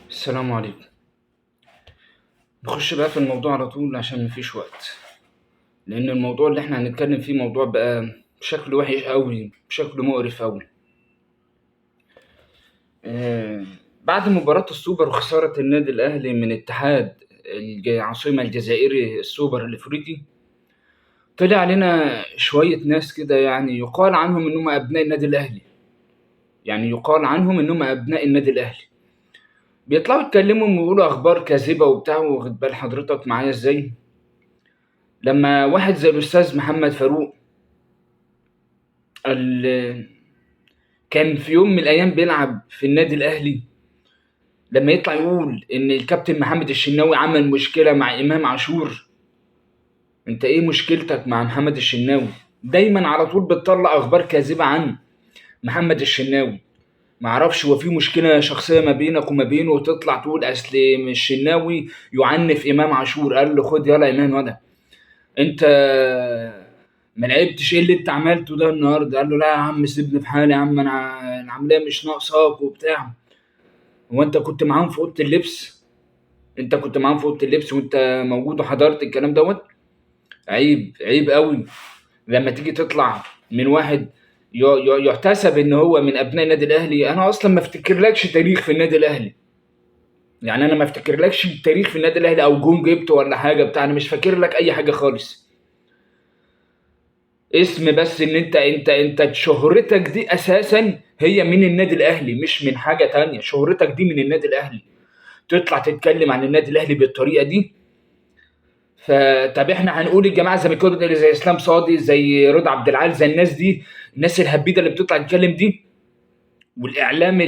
السلام عليكم. نخش بقى في الموضوع على طول عشان مفيش وقت، لأن الموضوع اللي احنا هنتكلم فيه موضوع بقى بشكل وحش أوي، بشكل مقرف أوي. آه بعد مباراة السوبر وخسارة النادي الأهلي من اتحاد العاصمة الجزائري السوبر الإفريقي، طلع علينا شوية ناس كده، يعني يقال عنهم إنهم أبناء النادي الأهلي، بيطلعوا يتكلموا ويقولوا أخبار كاذبة وبتاع. واخد بال حضرتك معايا إزاي؟ لما واحد زي الأستاذ محمد فاروق ال- كان في يوم من الأيام بيلعب في النادي الأهلي، لما يطلع يقول إن الكابتن محمد الشناوي عمل مشكلة مع إمام عاشور. أنت إيه مشكلتك مع محمد الشناوي؟ دايما على طول بتطلع أخبار كاذبة عن محمد الشناوي. معرفش هو في مشكلة شخصية ما بينك وما بينه، وتطلع تقول أصل الشناوي يعنف إمام عاشور، قال له خد يلا إمام ولا أنت ما لعبتش، ايه اللي انت عملته ده النهارده؟ قال له لا يا عم سيبني في حالي يا عم، انا العمليه مش ناقصاك وبتاع. هو انت كنت معاهم في اوضه اللبس؟ وانت موجود وحضرت الكلام دوت؟ عيب، عيب قوي لما تيجي تطلع من واحد يحتسب ان هو من ابناء النادي الاهلي. انا اصلا ما افتكرلكش تاريخ في النادي الاهلي، يعني انا ما افتكرلكش تاريخ في النادي الاهلي او جون جبته ولا حاجه بتاع، انا مش فاكر لك اي حاجه خالص. اسم بس ان انت شهرتك دي اساسا هي من النادي الاهلي، مش من حاجه تانية. شهرتك دي من النادي الاهلي، تطلع تتكلم عن النادي الاهلي بالطريقه دي. فطب احنا هنقول الجماعه الزملكاويه اللي زي اسلام صادي، زي رضا عبد العال، زي الناس دي، الناس الهبيده اللي بتطلع تتكلم دي، والاعلام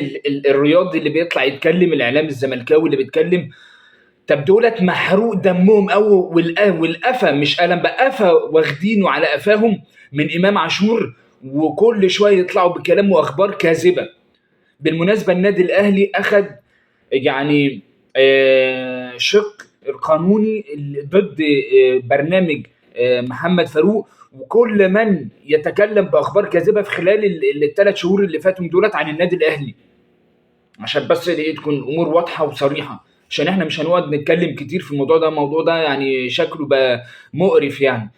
الرياضي اللي بيطلع يتكلم، الاعلام الزملكاوي اللي بيتكلم، طب دولت محروق دمهم قوي، والقفا مش قلم بقى، قفا واخدينه على قفاهم من امام عاشور، وكل شويه يطلعوا بكلام واخبار كاذبه. بالمناسبه النادي الاهلي اخذ يعني شق القانوني ضد برنامج محمد فاروق، وكل من يتكلم باخبار كاذبه في خلال الثلاث شهور اللي فاتوا دولت عن النادي الاهلي، عشان بس ايه تكون الامور واضحه وصريحه، عشان احنا مش هنقعد نتكلم كتير في الموضوع ده. الموضوع ده يعني شكله بقى مقرف يعني.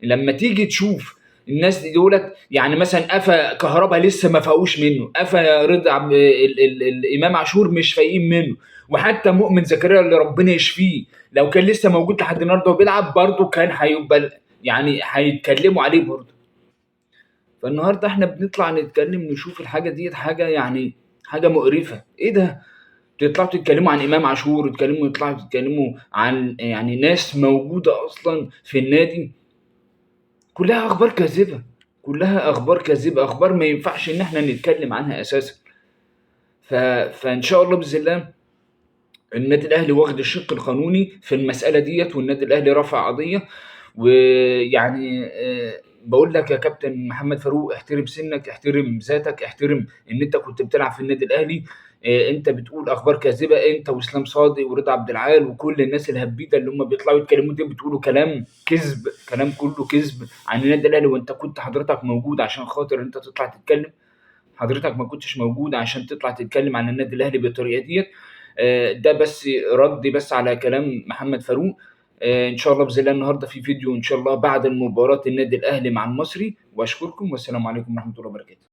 لما تيجي تشوف الناس دي دولت، يعني مثلا قفا كهربا لسه ما فاقوش منه، قفا رضا الامام عاشور مش فايقين منه، وحتى مؤمن زكريا اللي ربنا يشفيه لو كان لسه موجود لحد النهارده وبيلعب برضه كان هيبقى يعني هيتكلموا عليه برضه. فالنهارده احنا بنطلع نتكلم نشوف الحاجه ديت حاجه يعني حاجه مقرفه. ايه ده؟ تطلعوا تتكلموا عن امام عاشور، يطلعوا تتكلموا عن يعني ناس موجوده اصلا في النادي، كلها اخبار كاذبه، اخبار ما ينفعش ان احنا نتكلم عنها اساسا. ف... فان شاء الله باذن الله النادي الاهلي واخد الشق القانوني في المساله ديت، والنادي الاهلي رفع قضيه. ويعني بقول لك يا كابتن محمد فاروق، احترم سنك، احترم ذاتك، احترم ان انت كنت بتلعب في النادي الاهلي. انت بتقول اخبار كاذبه، انت واسلام صادق ورضا عبد العال وكل الناس الهبيده اللي هم بيطلعوا يتكلموا دي، بتقولوا كلام كذب، كلام كله كذب عن النادي الاهلي. وانت كنت حضرتك موجود عشان خاطر انت تطلع تتكلم؟ حضرتك ما كنتش موجود عشان تطلع تتكلم عن النادي الاهلي بالطريقه ديت. ده بس ردي بس على كلام محمد فاروق. ان شاء الله باذن الله النهارده في فيديو ان شاء الله بعد المباراه النادي الاهلي مع المصري، واشكركم والسلام عليكم ورحمه الله وبركاته.